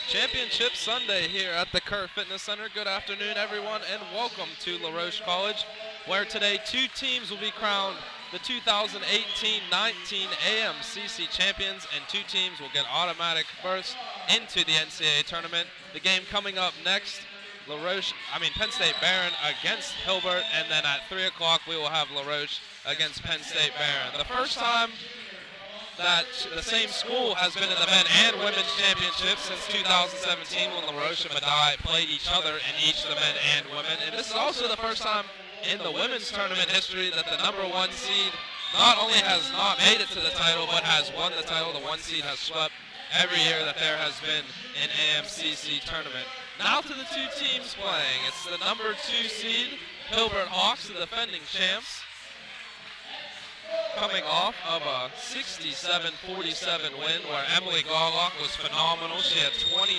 Championship Sunday here at the Kerr Fitness Center. Good afternoon, everyone, and welcome to La Roche College, where today two teams will be crowned the 2018-19 AMCC champions, and two teams will get automatic berths into the NCAA tournament. The game coming up next, Penn State Barron against Hilbert, and then at 3 o'clock we will have La Roche against Penn State Barron. The first time that the same school has been in the men and women's championships since 2017 when La Roche and Madai played each other in each of the men and women. And this is also the first time in the women's tournament history that the number one seed not only has not made it to the title, but has won the title. The one seed has swept every year that there has been an AMCC tournament. Now to the two teams playing. It's the number 2 seed, Hilbert Hawks, the defending champs, coming off of a 67-47 win where Emily Garlock was phenomenal. She had 29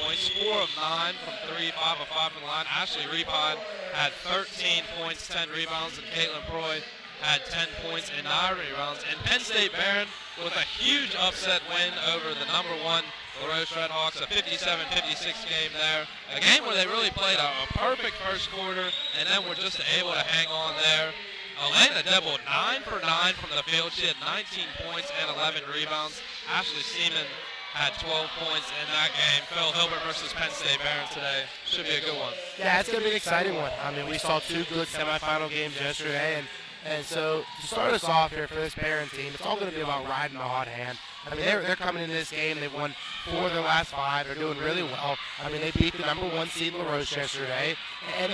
points, 4 of 9 from 3, 5 of 5 from the line. Ashley Repine had 13 points, 10 rebounds, and Caitlin Proy had 10 points and 9 rebounds. And Penn State Barron with a huge upset win over the number 1 La Roche Redhawks, a 57-56 game there. A game where they really played a perfect first quarter and then were just able to hang on there. Elena Debble, 9 for 9 from the field. She had 19 points and 11 rebounds. Ashley Seaman had 12 points in that game. Phil Hilbert versus Penn State Barron today. Should be a good one. Yeah, it's going to be an exciting one. I mean, we saw 2 good semifinal games yesterday, and so to start us off here for this Barron team, it's all going to be about riding the hot hand. I mean, they're coming into this game. They've won 4 of their last 5. They're doing really well. I mean, they beat the number 1 seed La Roche yesterday, and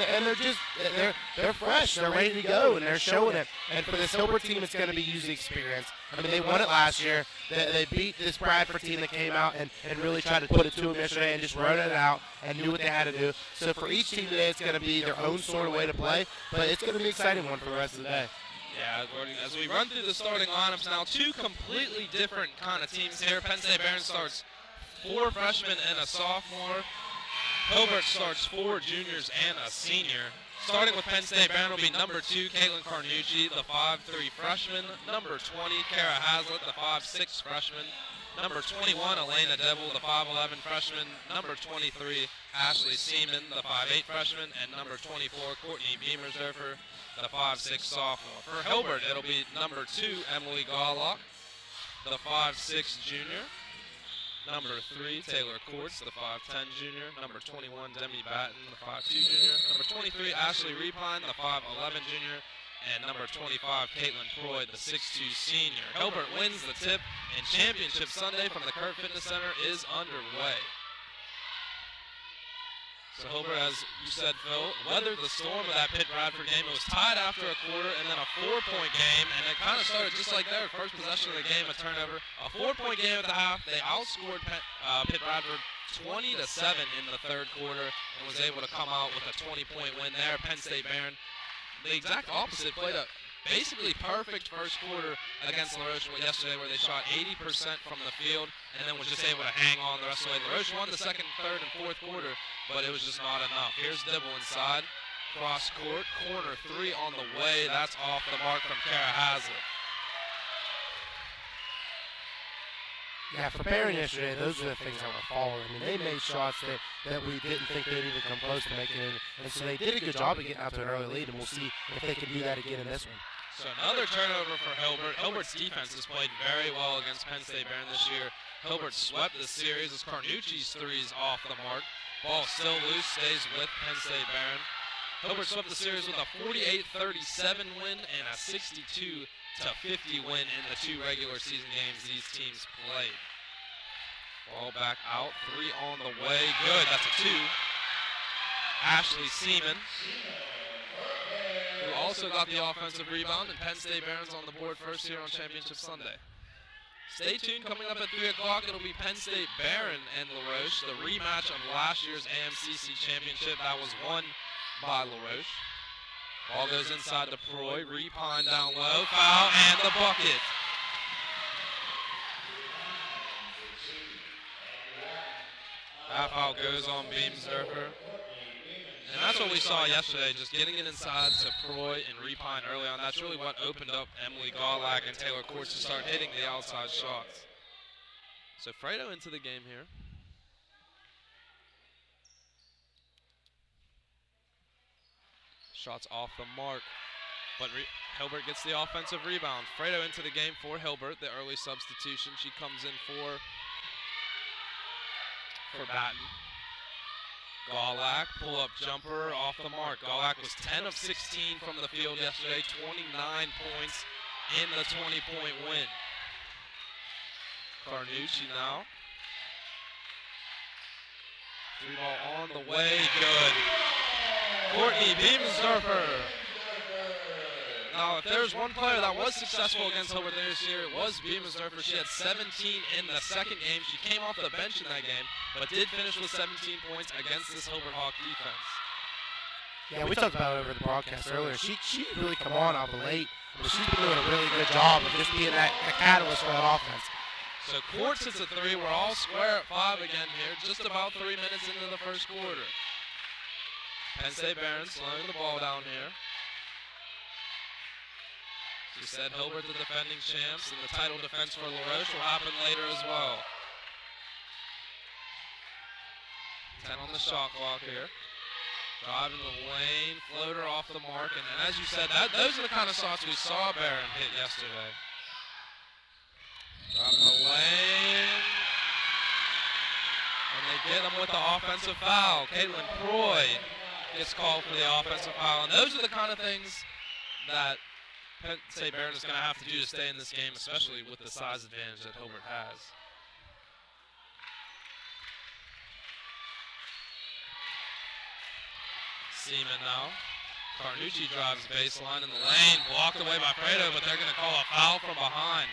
they're fresh. They're ready to go, and they're showing it. And for this Hilbert team, it's going to be using experience. I mean, they won it last year. They beat this Bradford team that came out and really tried to put it to them yesterday and just wrote it out and knew what they had to do. So for each team today, it's going to be their own sort of way to play, but it's going to be an exciting one for the rest of the day. Yeah, Gordon, as we run through the starting lineups now, 2 completely different kind of teams here. Penn State Barron starts 4 freshmen and a sophomore. Hilbert starts 4 juniors and a senior. Starting with Penn State Barron will be number 2, Caitlin Carnucci, the 5'3" freshman. Number 20, Kara Haslett, the 5'6" freshman. Number 21, Elena Debble, the 5'11" freshman. Number 23, Ashley Seaman, the 5'8" freshman. And number 24, Courtney Beamersdorfer, the 5'6" sophomore. For Hilbert, it'll be number 2, Emily Garlock, the 5'6" junior. Number 3, Taylor Courts, the 5'10" junior. Number 21, Demi Batten, the 5'2" junior. Number 23, Ashley Repine, the 5'11" junior. And number 25, Caitlin Proy, the 6'2" senior. Hilbert wins the tip, and Championship Sunday from the Kerr Fitness Center is underway. So Hilbert, as you said, Phil, weathered the storm of that Pitt Bradford game. It was tied after a quarter and then a 4-point game, and it kind of started just like their first possession of the game, a turnover. A 4-point game at the half. They outscored Pitt Bradford 20-7 in the third quarter and was able to come out with a 20-point win there. Penn State Barron, the exact opposite, played a basically perfect first quarter against La Roche yesterday, where they shot 80% from the field and then was just able to hang on the rest of the way. La Roche won the second, third, and fourth quarter, but it was just not enough. Here's Dibble inside, cross court, corner 3 on the way. That's off the mark from Kara Haslett. Yeah, for Barron yesterday, those are the things that were falling. I mean, they made shots that we didn't think they'd even come close to making it, and so they did a good job of getting out to an early lead, and we'll see if they can do that again in this one. So another turnover for Hilbert. Hilbert's defense has played very well against Penn State Barron this year. Hilbert swept the series as Carnucci's 3's off the mark. Ball still loose, stays with Penn State Barron. Hilbert swept the series with a 48-37 win and a 62-50 win in the 2 regular season games these teams played. Ball back out, 3 on the way, good, that's a 2. Ashley Seaman, who also got the offensive rebound, and Penn State Barron's on the board first here on Championship Sunday. Stay tuned, coming up at 3 o'clock, it'll be Penn State Barron and La Roche, the rematch of last year's AMCC championship that was won by La Roche. Ball goes inside to Proy, Repine down low, foul, and the bucket. That foul goes on Beamsdorfer. And that's what we saw yesterday, just getting it inside to Proy and Repine early on. That's really what opened up Emily Garlock and Taylor Courts to start hitting the outside shots. So Fredo into the game here. Shots off the mark, but Hilbert gets the offensive rebound. Fredo into the game for Hilbert, the early substitution. She comes in for Batten. Gawlak, pull-up jumper off the mark. Gawlak was 10 of 16 from the field yesterday, 29 points in the 20-point win. Carnucci now. Three ball on the way, good. Courtney Beamsdorfer. Now, if there's one player that was successful against Hilbert this year, it was Beamsdorfer. She had 17 in the second game. She came off the bench in that game, but did finish with 17 points against this Hilbert Hawk defense. Yeah, we talked about it over the broadcast earlier. She really come on off the late, but she's been doing a really good job of just being that catalyst for that offense. So Court hits a three. We're all square at 5 again here, just about 3 minutes into the first quarter. Penn State Barons slowing the ball down here. She said Hilbert the defending champs, and the title defense for LaRoche will happen later as well. 10 on the shot clock here. Driving the lane, floater off the mark, and as you said, those are the kind of shots we saw Barron hit yesterday. Driving the lane, and they get them with the offensive foul. Caitlin Croy gets called for the offensive foul, and those are the kind of things that Penn State Barron is going to have to do to stay in this game, especially with the size advantage that Hilbert has. Seaman now. Carnucci drives baseline in the lane, blocked away by Fredo, but they're going to call a foul from behind.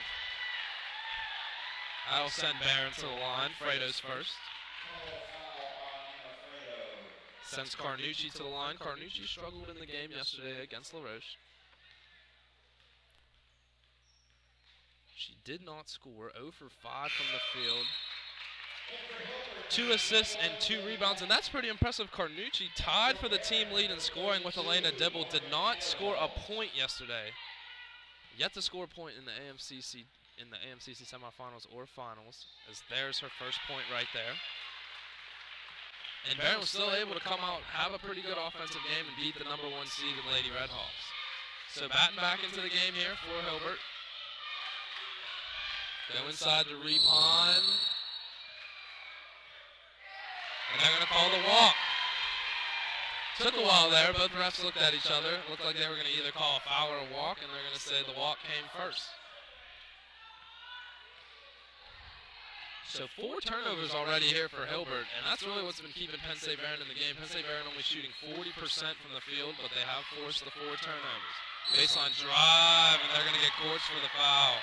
That'll send Barron to the line. Fredo's first. Sends Carnucci to the line. Carnucci struggled in the game yesterday against LaRoche. She did not score. 0 for 5 from the field. 2 assists and 2 rebounds, and that's pretty impressive. Carnucci tied for the team lead in scoring with Elena Dibble. Did not score a point yesterday. Yet to score a point in the AMCC semifinals or finals, as there's her first point right there. And Barron was still able to come out, have a pretty good offensive game, and beat the #1 seeded Lady Redhawks. So Batten back into the game here for Hilbert. Go inside to Repon. And they're going to call the walk. Took a while there. Both refs looked at each other. It looked like they were going to either call a foul or a walk, and they're going to say the walk came first. So 4 turnovers already here for Hilbert, and that's really what's been keeping Penn State Barron in the game. Penn State Barron only shooting 40% from the field, but they have forced the 4 turnovers. Baseline drive, and they're going to get courts for the foul.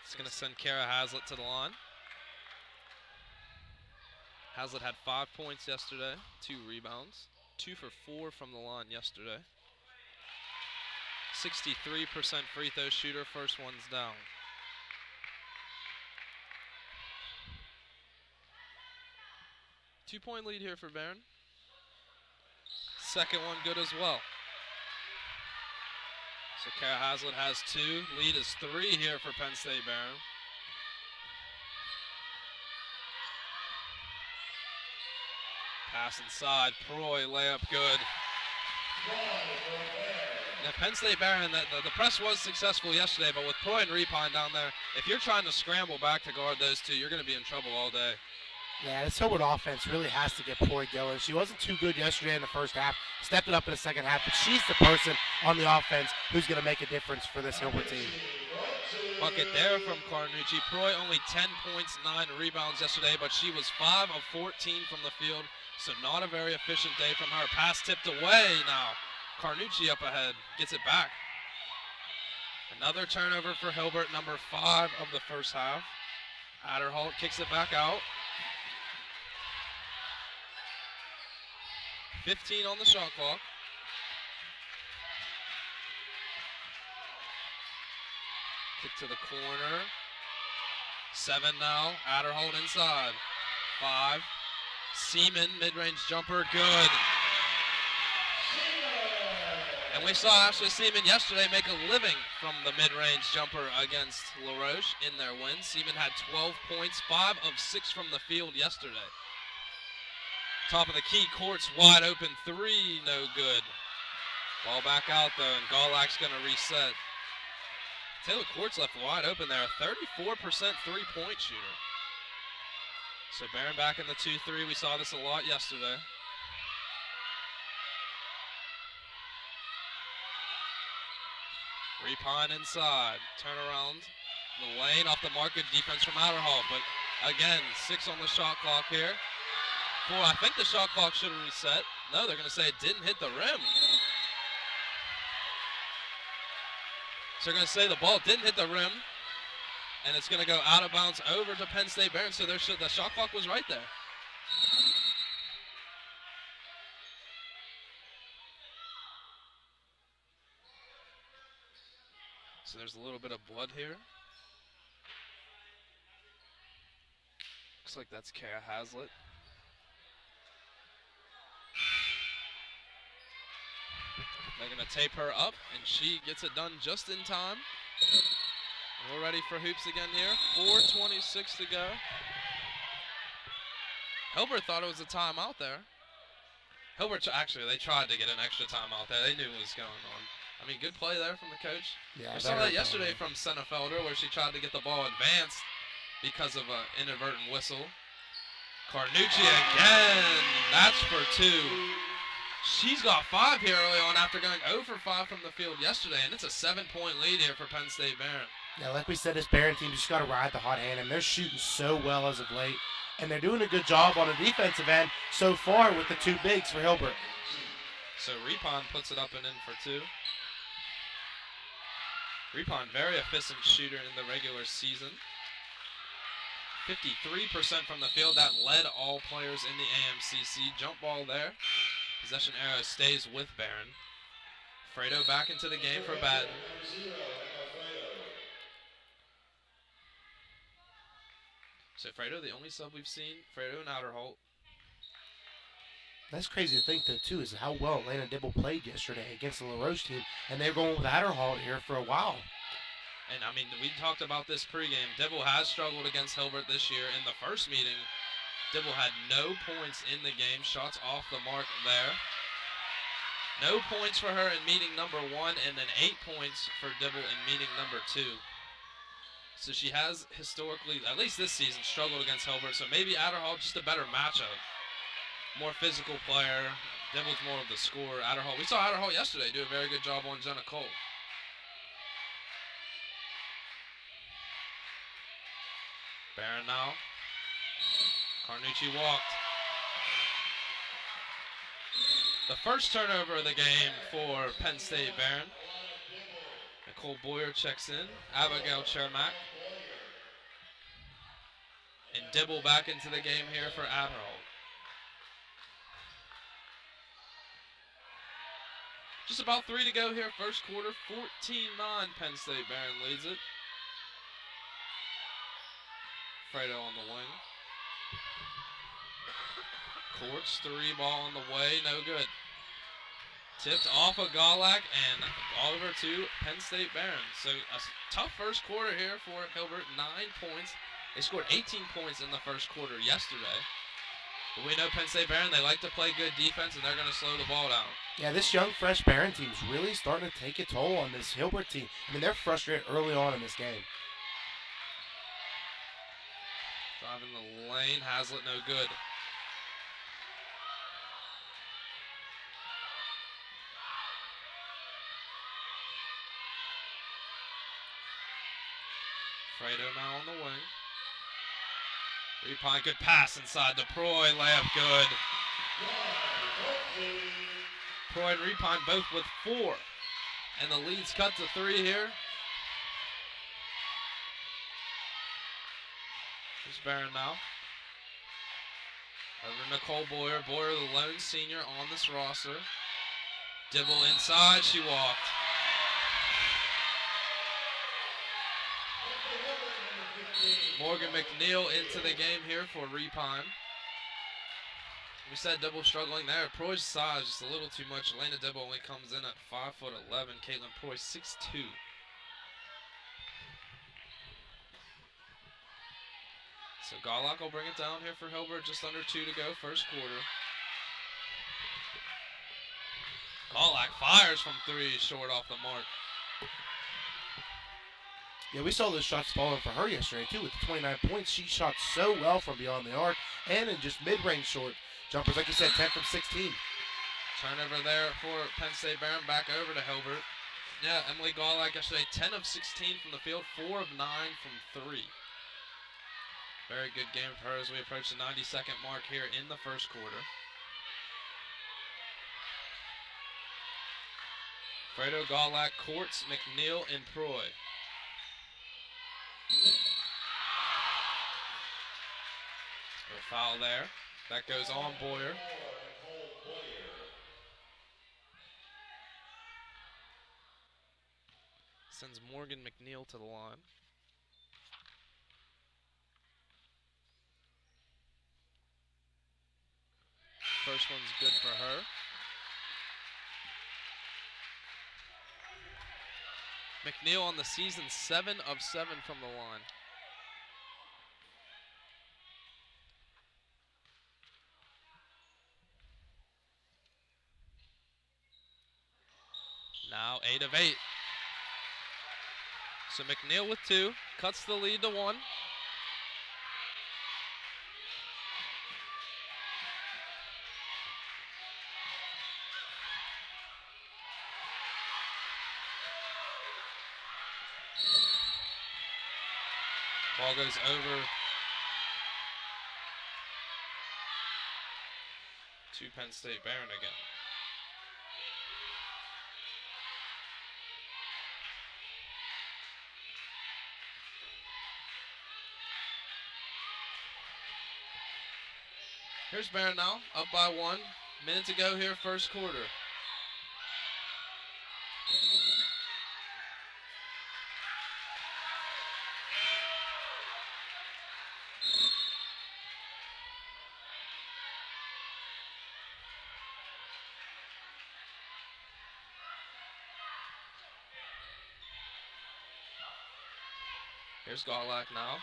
It's going to send Kara Haslett to the line. Haslett had 5 points yesterday, 2 rebounds, 2 for 4 from the line yesterday. 63% free throw shooter, first one's down. Two-point lead here for Barron. Second one good as well. So Kara Haslett has 2. Lead is 3 here for Penn State Barron. Pass inside, Proy, layup good. Now Penn State Barron, the press was successful yesterday, but with Proy and Repine down there, if you're trying to scramble back to guard those 2, you're going to be in trouble all day. Yeah, this Hilbert offense really has to get Proy going. She wasn't too good yesterday in the first half, stepped it up in the second half, but she's the person on the offense who's going to make a difference for this Hilbert team. Bucket there from Carnucci. Proy only 10 points, 9 rebounds yesterday, but she was 5 of 14 from the field, so not a very efficient day from her. Pass tipped away now. Carnucci up ahead, gets it back. Another turnover for Hilbert, number 5 of the first half. Adderholt kicks it back out. 15 on the shot clock. Kick to the corner. 7 now. Adderholt inside. 5. Seaman, mid-range jumper, good. And we saw Ashley Seaman yesterday make a living from the mid-range jumper against Roche in their win. Seaman had 12 points, 5 of 6 from the field yesterday. Top of the key, Court's wide open 3, no good. Ball back out though, and Gawlak's going to reset. Taylor Court's left wide open there, a 34% three-point shooter. So Barron back in the 2-3. We saw this a lot yesterday. Repine inside, turnaround, the lane off the mark, good defense from Outerhall, but again, 6 on the shot clock here. 4, I think the shot clock should have reset. No, they're going to say it didn't hit the rim. So they're going to say the ball didn't hit the rim, and it's going to go out of bounds over to Penn State Barron, so the shot clock was right there. So there's a little bit of blood here. Looks like that's Kara Haslett. They're going to tape her up, and she gets it done just in time. We're ready for hoops again here. 4:26 to go. Hilbert thought it was a timeout there. Hilbert, actually, they tried to get an extra timeout there. They knew what was going on. I mean, good play there from the coach. Yeah, we saw that yesterday from Sennefelder, where she tried to get the ball advanced because of an inadvertent whistle. Carnucci again. That's for 2. She's got 5 here early on after going 0 for 5 from the field yesterday, and it's a 7-point lead here for Penn State Barron. Yeah, like we said, this Barron team just got to ride the hot hand, and they're shooting so well as of late, and they're doing a good job on the defensive end so far with the 2 bigs for Hilbert. So Repon puts it up and in for 2. Repon, very efficient shooter in the regular season. 53% from the field. That led all players in the AMCC. Jump ball there. Possession arrow stays with Barron. Fredo back into the game for Batten. So Fredo, the only sub we've seen, Fredo and Outerholt. That's crazy to think, though, too, is how well Atlanta Dibble played yesterday against the LaRoche team, and they're going with Outerholt here for a while. And, I mean, we talked about this pregame. Dibble has struggled against Hilbert this year. In the first meeting, Dibble had no points in the game. Shots off the mark there. No points for her in meeting number 1, and then 8 points for Dibble in meeting number 2. So she has historically, at least this season, struggled against Hilbert. So maybe Outerholt just a better matchup. More physical player. Dibble's more of the scorer. Outerholt. We saw Outerholt yesterday do a very good job on Jenna Cole. Barron now. Carnucci walked. The first turnover of the game for Penn State Barron. Nicole Boyer checks in. Abigail Chermak. And Dibble back into the game here for Outerholt. Just about 3 to go here, first quarter. 14-9, Penn State Barron leads it. Fredo on the wing. Courts, 3 ball on the way, no good. Tipped off of Gawlak and over to Penn State Barron. So a tough first quarter here for Hilbert, 9 points. They scored 18 points in the first quarter yesterday. But we know Penn State Barron, they like to play good defense, and they're going to slow the ball down. Yeah, this young, fresh Barron team is really starting to take a toll on this Hilbert team. I mean, they're frustrated early on in this game. Driving the lane, Haslett no good. Fredo now on the wing. Repine, good pass inside to Proy, layup good. Proy and Repine both with 4. And the lead's cut to 3 here. Here's Barron now. Over Nicole Boyer. Boyer, the lone senior on this roster. Dibble inside, she walked. Morgan McNeil into the game here for Repine. We said Dibble struggling there. Proy's size just a little too much. Elena Dibble only comes in at 5'11". Caitlin Proy 6'2". So Garlock will bring it down here for Hilbert. Just under 2 to go, first quarter. Garlock fires from 3, short off the mark. Yeah, we saw those shots falling for her yesterday, too, with the 29 points. She shot so well from beyond the arc and in just mid-range short jumpers. Like you said, 10 from 16. Turnover there for Penn State Barron, back over to Hilbert. Yeah, Emily Garlock yesterday, 10 of 16 from the field, 4 of 9 from 3. Very good game for her as we approach the 90-second mark here in the first quarter. Fredo, Garlock, Courts, McNeil, and Proy. A foul there. That goes on Boyer. Sends Morgan McNeil to the line. First one's good for her. McNeil on the season, 7 of 7 from the line. Now 8 of 8. So McNeil with 2, cuts the lead to 1. Ball goes over to Penn State Barron again. Here's Barron now, up by 1. Minute to go here, first quarter. Here's Garlock now,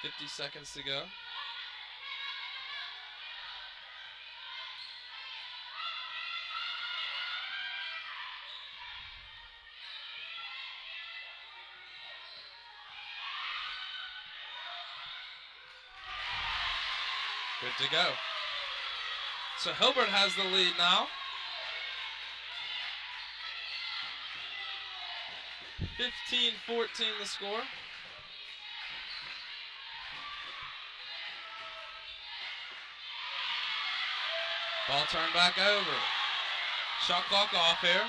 50 seconds to go. Good to go. So Hilbert has the lead now. 15-14 the score. Ball turned back over. Shot clock off here.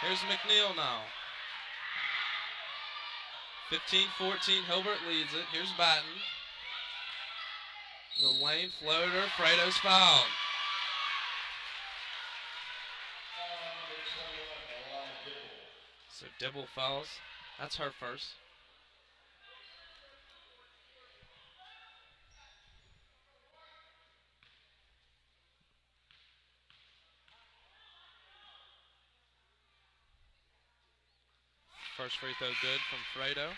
Here's McNeil now. 15-14, Hilbert leads it. Here's Batten. The lane floater, Fredo's fouled. So Dibble fouls. That's her first. First free throw good from Fredo.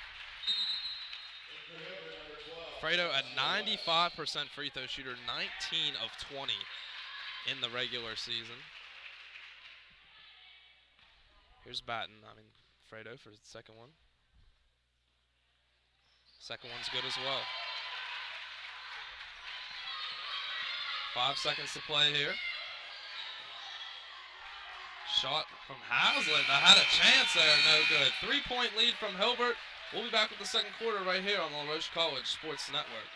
Fredo, a 95% free throw shooter, 19 of 20 in the regular season. Here's Batten, Fredo for the second one. Second one's good as well. 5 seconds to play here. Shot from Haslett. I had a chance there, no good. 3-point lead from Hilbert. We'll be back with the second quarter right here on the Roche College Sports Network.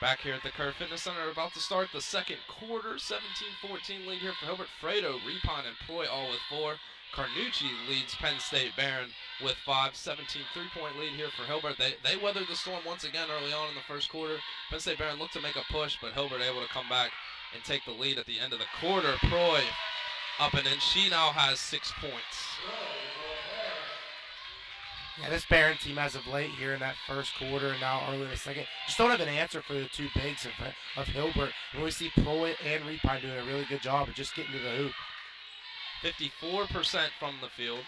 Back here at the Kerr Fitness Center, about to start the second quarter. 17-14 lead here for Hilbert. Fredo, Repine, and Proy all with 4. Carnucci leads Penn State Barron with 5. 17 3-point lead here for Hilbert. They weathered the storm once again early on in the first quarter. Penn State Barron looked to make a push, but Hilbert able to come back and take the lead at the end of the quarter. Proy up and in. She now has 6 points. Yeah, this Barron team as of late here in that first quarter and now early in the second just don't have an answer for the two bigs of Hilbert. And we see Proy and Repine doing a really good job of just getting to the hoop. 54% from the field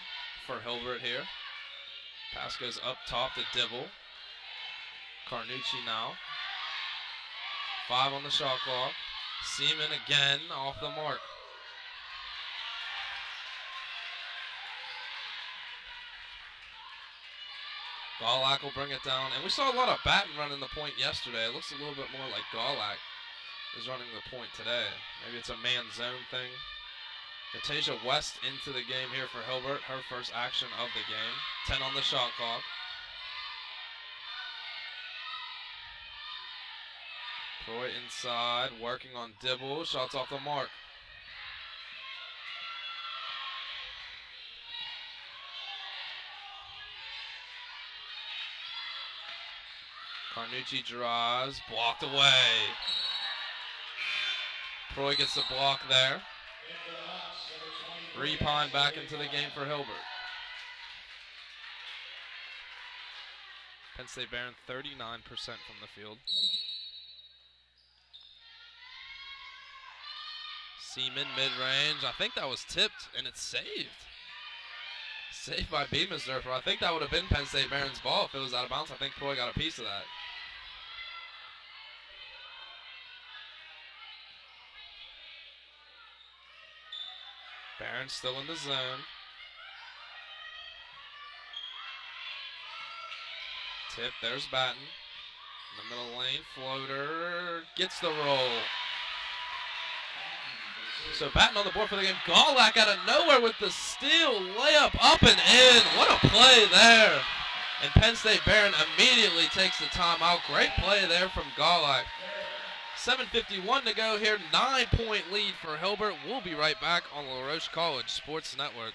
for Hilbert here. Pass goes up top to Dibble. Carnucci now. 5 on the shot clock. Seaman again off the mark. Gawlak will bring it down. And we saw a lot of Batten running the point yesterday. It looks a little bit more like Gawlak is running the point today. Maybe it's a man zone thing. Natasha West into the game here for Hilbert. Her first action of the game. 10 on the shot clock. Proy inside, working on Dibble. Shots off the mark. Carnucci drives, blocked away. Proy gets the block there. Repine back into the game for Hilbert. Penn State Barron 39% from the field. Seaman mid-range. I think that was tipped and it's saved. Saved by Beamisdorfer. I think that would have been Penn State Barron's ball if it was out of bounds. I think Proy got a piece of that. Barron still in the zone. Tip, there's Batten. In the middle lane, floater, gets the roll. So Batten on the board for the game. Gawlak out of nowhere with the steal, layup up and in. What a play there. And Penn State Barron immediately takes the timeout. Great play there from Gawlak. 7:51 to go here, 9-point lead for Hilbert. We'll be right back on the Roche College Sports Network.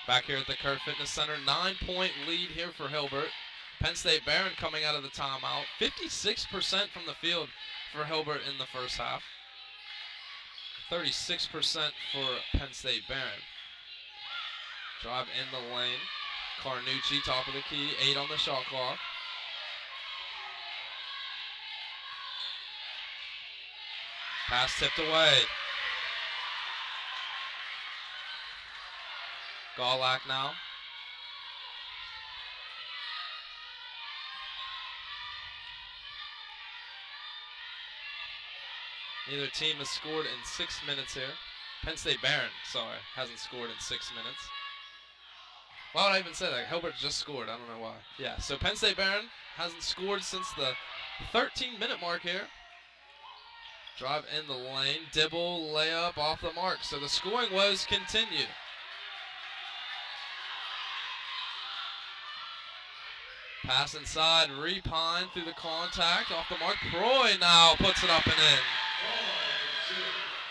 Back here at the Kerr Fitness Center, 9-point lead here for Hilbert. Penn State Barron coming out of the timeout. 56% from the field for Hilbert in the first half. 36% for Penn State Barron. Drive in the lane. Carnucci, top of the key, 8 on the shot clock. Pass tipped away. Gawlak now. Neither team has scored in 6 minutes here. Penn State Barron, sorry, hasn't scored in 6 minutes. Why would I even say that? Hilbert just scored. I don't know why. Yeah, so Penn State Barron hasn't scored since the 13-minute mark here. Drive in the lane. Dibble, layup off the mark. So the scoring woes continue. Pass inside, Repine through the contact, off the mark. Proy now puts it up and in.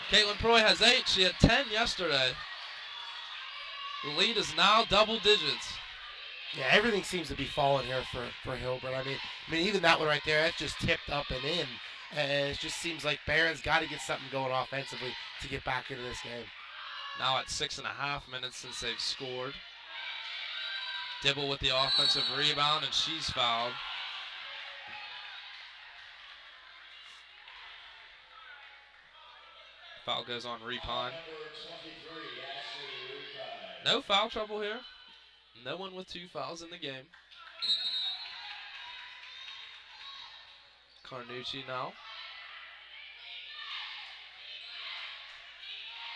Caitlin Proy has 8. She had 10 yesterday. The lead is now double digits. Yeah, everything seems to be falling here for Hilbert. I mean, even that one right there, that's just tipped up and in. And it just seems like Barron's got to get something going offensively to get back into this game. Now at 6.5 minutes since they've scored. Dibble with the offensive rebound, and she's fouled. Foul goes on Repon. No foul trouble here. No one with 2 fouls in the game. Carnucci now.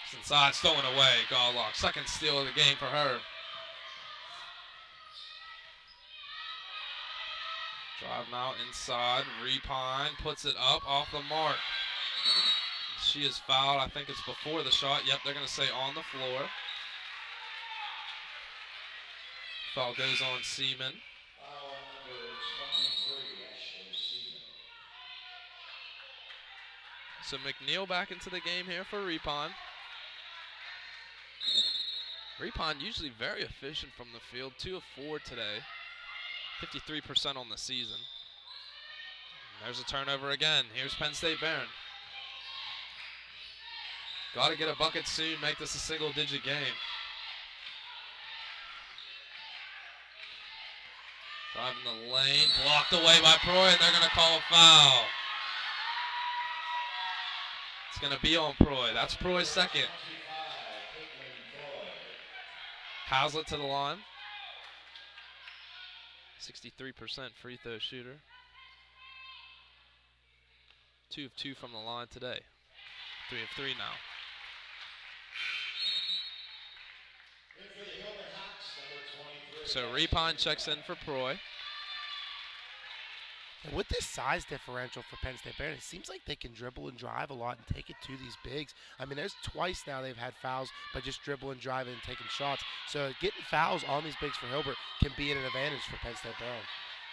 It's inside, stolen away. Gawlock, second steal of the game for her. Drive now inside. Repine puts it up off the mark. She is fouled. I think it's before the shot. Yep, they're going to say on the floor. Foul goes on Seaman. So McNeil back into the game here for Repon. Repon usually very efficient from the field. 2 of 4 today. 53% on the season. And there's a turnover again. Here's Penn State Barron. Got to get a bucket soon, make this a single-digit game. Driving the lane, blocked away by Proy, and they're going to call a foul. It's going to be on Proy. That's Proy's second. Hazlitt to the line. 63% free throw shooter. 2 of 2 from the line today. 3 of 3 now. So Repine checks in for Proy. And with this size differential for Penn State Barron, it seems like they can dribble and drive a lot and take it to these bigs. I mean, there's twice now they've had fouls by just dribbling, driving, and taking shots. So getting fouls on these bigs for Hilbert can be an advantage for Penn State Barron.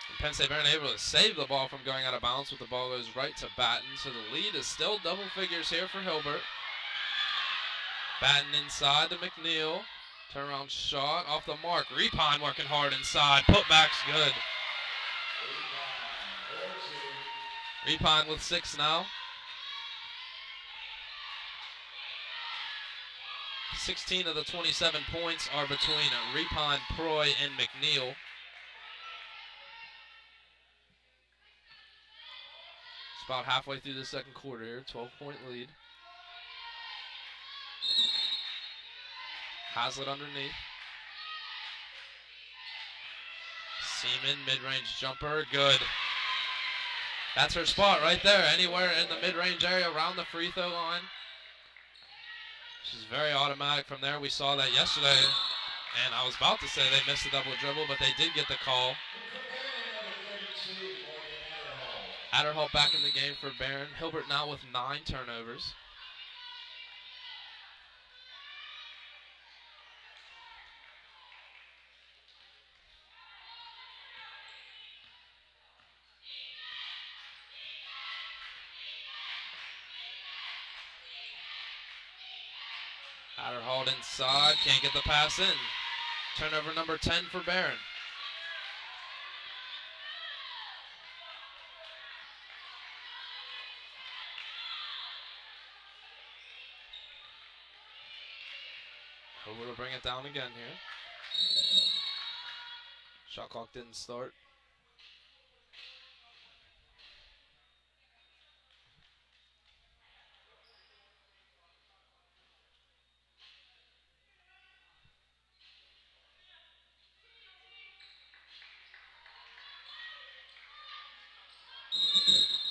And Penn State Barron able to save the ball from going out of bounds, but the ball goes right to Batten. So the lead is still double figures here for Hilbert. Batten inside to McNeil. Turnaround shot off the mark. Repine working hard inside. Putback's good. Repine with 6 now. 16 of the 27 points are between Repine, Proy, and McNeil. It's about halfway through the second quarter here. 12-point lead. Hazlitt underneath. Seaman, mid-range jumper, good. That's her spot right there, anywhere in the mid-range area around the free throw line. She's very automatic from there. We saw that yesterday, and I was about to say they missed a double dribble, but they did get the call. Adderhall back in the game for Barron. Hilbert now with 9 turnovers. Adderhall inside, can't get the pass in. Turnover number 10 for Barron. Hilbert will bring it down again here. Shot clock didn't start.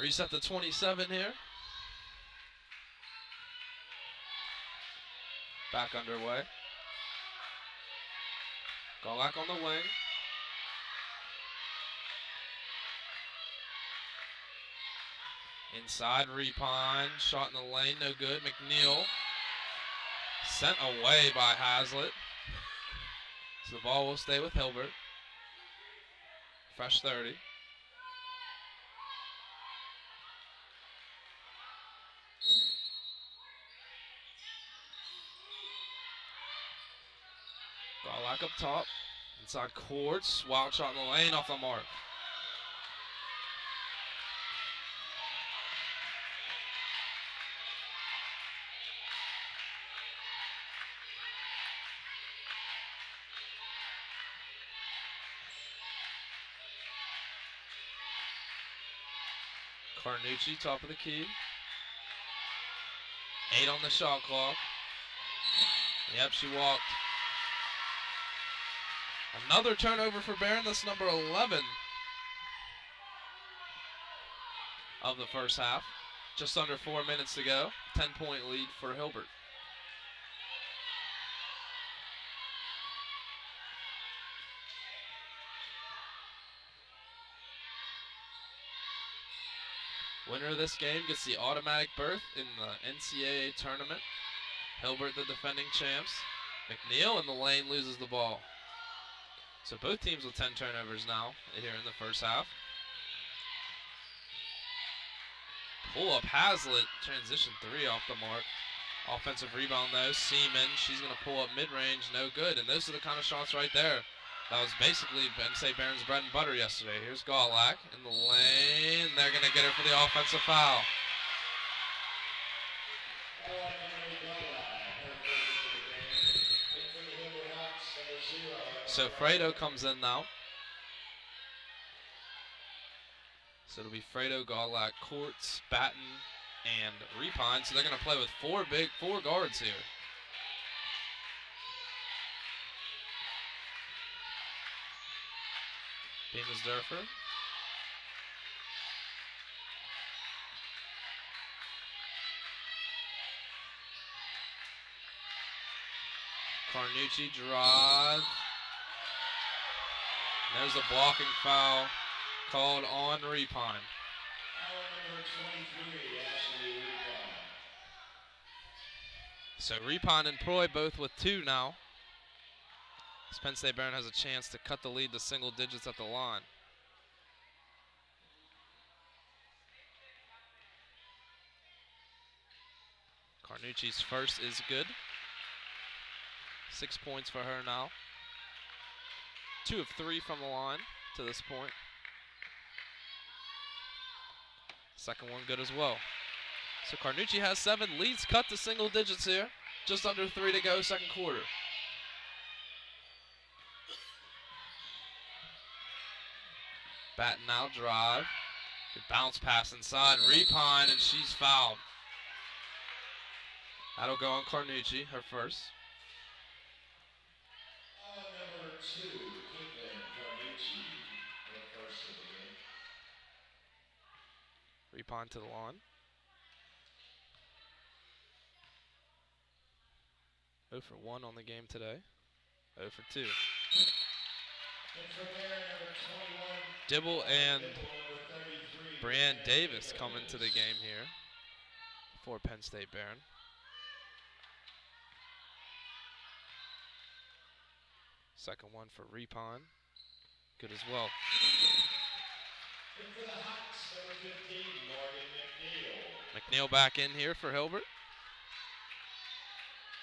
Reset to 27 here. Back underway. Gawlak on the wing. Inside, Repine. Shot in the lane, no good. McNeil. Sent away by Hazlitt. So the ball will stay with Hilbert. Fresh 30. Gawlak up top. Inside courts. Wild shot in the lane off the mark. Carnucci, top of the key. 8 on the shot clock. Yep, she walked. Another turnover for Barron. That's number 11 of the first half. Just under 4 minutes to go. 10-point lead for Hilbert. Winner of this game gets the automatic berth in the NCAA tournament. Hilbert, the defending champs. McNeil in the lane loses the ball. So both teams with 10 turnovers now here in the first half. Pull up Hazlitt, transition 3 off the mark. Offensive rebound though, Seaman, she's going to pull up mid-range, no good. And those are the kind of shots right there. That was basically Penn State Barron's bread and butter yesterday. Here's Gawlak in the lane. They're going to get her for the offensive foul. So Fredo comes in now. So it'll be Fredo, Gawlak, Courts, Batten, and Repine. So they're going to play with four guards here. Bemis Durfer. Carnucci drive. There's a blocking foul called on Repine. So Repine and Proy both with 2 now. As Penn State Barron has a chance to cut the lead to single digits at the line. Carnucci's first is good. 6 points for her now. 2 of 3 from the line to this point. Second one good as well. So Carnucci has 7, leads cut to single digits here. Just under 3 to go, second quarter. Batten now drive. Good bounce pass inside. Repine, and she's fouled. That'll go on Carnucci, her first. Number 2, Caitlin Carnucci, the first of the game. Repine to the lawn. 0 for 1 on the game today. 0 for 2. Dibble and Brianne Davis come into the game here for Penn State Barron. Second one for Repine. Good as well. And for the Hawks, number 15, Morgan McNeil back in here for Hilbert.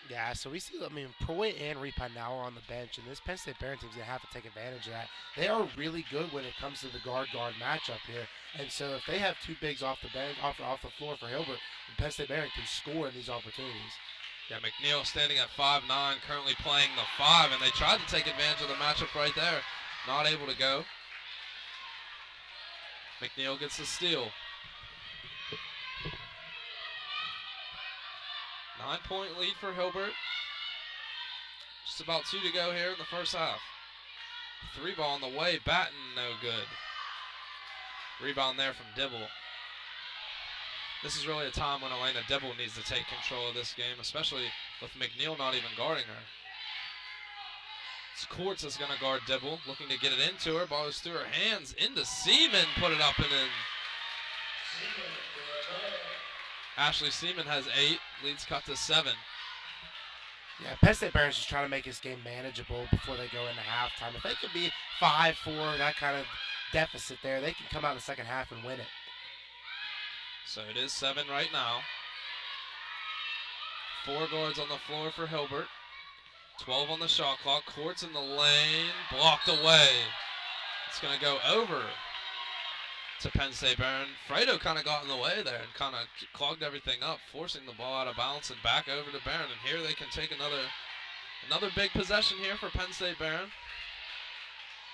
Yeah, so we see, I mean, Proy and Repine now are on the bench, and this Penn State Barron team's going to have to take advantage of that. They are really good when it comes to the guard-guard matchup here, and so if they have 2 bigs off the bench, off the floor for Hilbert, Penn State Barron can score in these opportunities. Yeah, McNeil standing at 5'9", currently playing the 5, and they tried to take advantage of the matchup right there. Not able to go. McNeil gets the steal. 9-point lead for Hilbert. Just about 2 to go here in the first half. 3 ball on the way. Batten, no good. Rebound there from Dibble. This is really a time when Elena Dibble needs to take control of this game, especially with McNeil not even guarding her. It's Courts that's going to guard Dibble, looking to get it into her. Ball is through her hands, into Seaman, put it up and in. Ashley Seaman has 8, leads cut to 7. Yeah, Penn State Barron's just trying to make this game manageable before they go into halftime. If they could be 5-4, that kind of deficit there, they can come out in the second half and win it. So it is 7 right now. 4 guards on the floor for Hilbert. 12 on the shot clock. Courts in the lane, blocked away. It's going to go over to Penn State Barron. Fredo kind of got in the way there and kind of clogged everything up, forcing the ball out of bounds and back over to Barron. And here they can take another big possession here for Penn State Barron.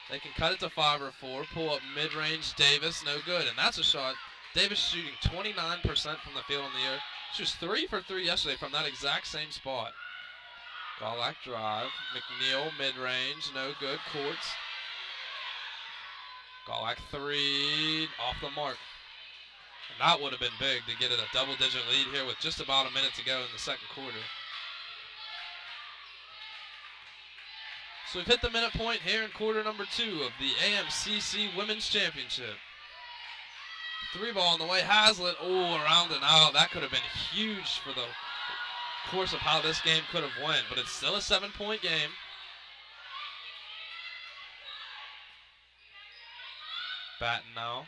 They can cut it to 5 or 4, pull up mid-range Davis, no good. And that's a shot Davis shooting 29% from the field in the year. She was 3 for 3 yesterday from that exact same spot. Golak drive. McNeil mid-range, no good. Courts. Golak 3 off the mark. And that would have been big to get it a double-digit lead here with just about a minute to go in the second quarter. So we've hit the minute point here in quarter number 2 of the AMCC Women's Championship. 3-ball on the way. Hazlitt, around and out. That could have been huge for the course of how this game could have went, but it's still a 7-point game. Batten now.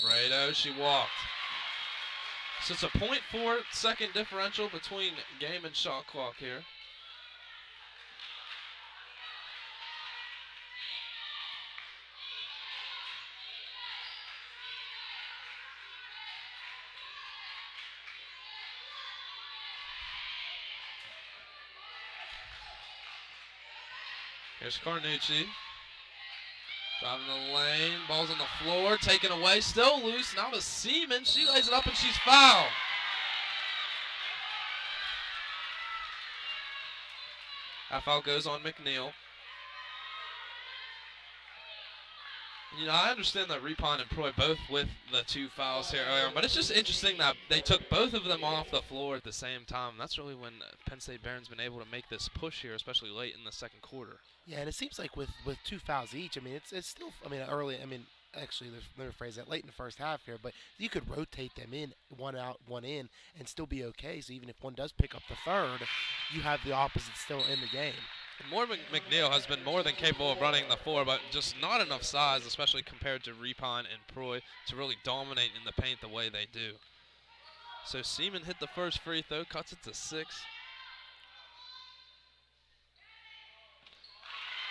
Fredo, she walked. So it's a 0.4 second differential between game and shot clock here. Here's Carnucci. Driving the lane, ball's on the floor, taken away, still loose. Now to Seaman, she lays it up and she's fouled. That foul goes on McNeil. You know, I understand that Repon and Proy both with the 2 fouls here earlier, but it's just interesting that they took both of them off the floor at the same time. That's really when Penn State Barron's been able to make this push here, especially late in the second quarter. Yeah, and it seems like with 2 fouls each, I mean, it's still, I mean, early, I mean, actually, let me rephrase that, late in the first half here, but you could rotate them in, one out, one in, and still be okay. So even if one does pick up the third, you have the opposite still in the game. Morgan McNeil has been more than capable of running the floor, but just not enough size, especially compared to Repon and Proy, to really dominate in the paint the way they do. So Seaman hit the first free throw, cuts it to 6.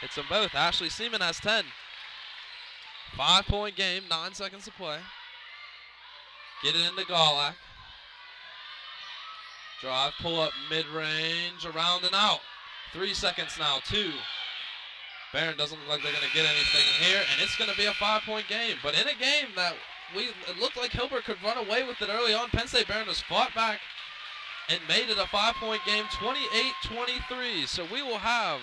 Hits them both. Ashley Seaman has 10. 5-point game, 9 seconds to play. Get it into Golak. Drive, pull up mid-range, around and out. 3 seconds now, 2. Barron doesn't look like they're going to get anything here, and it's going to be a 5-point game. But in a game that it looked like Hilbert could run away with it early on, Penn State Barron has fought back and made it a 5-point game, 28-23. So we will have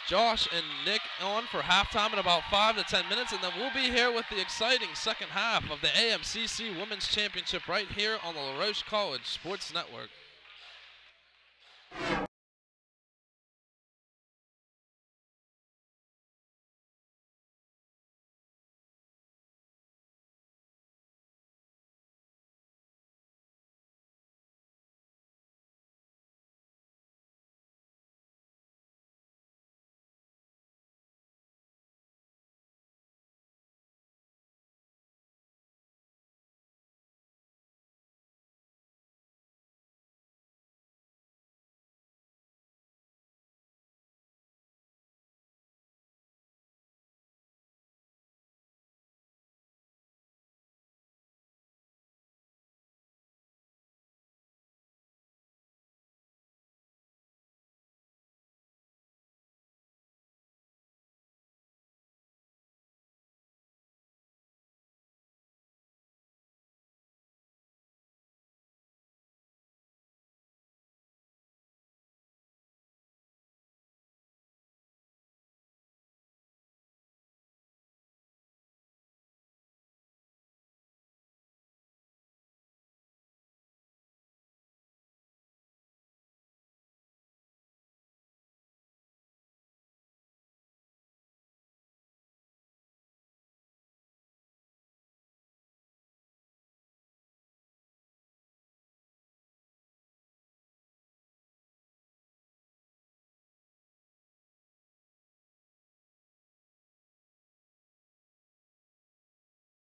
Josh and Nick on for halftime in about 5 to 10 minutes, and then we'll be here with the exciting second half of the AMCC Women's Championship right here on the Roche College Sports Network.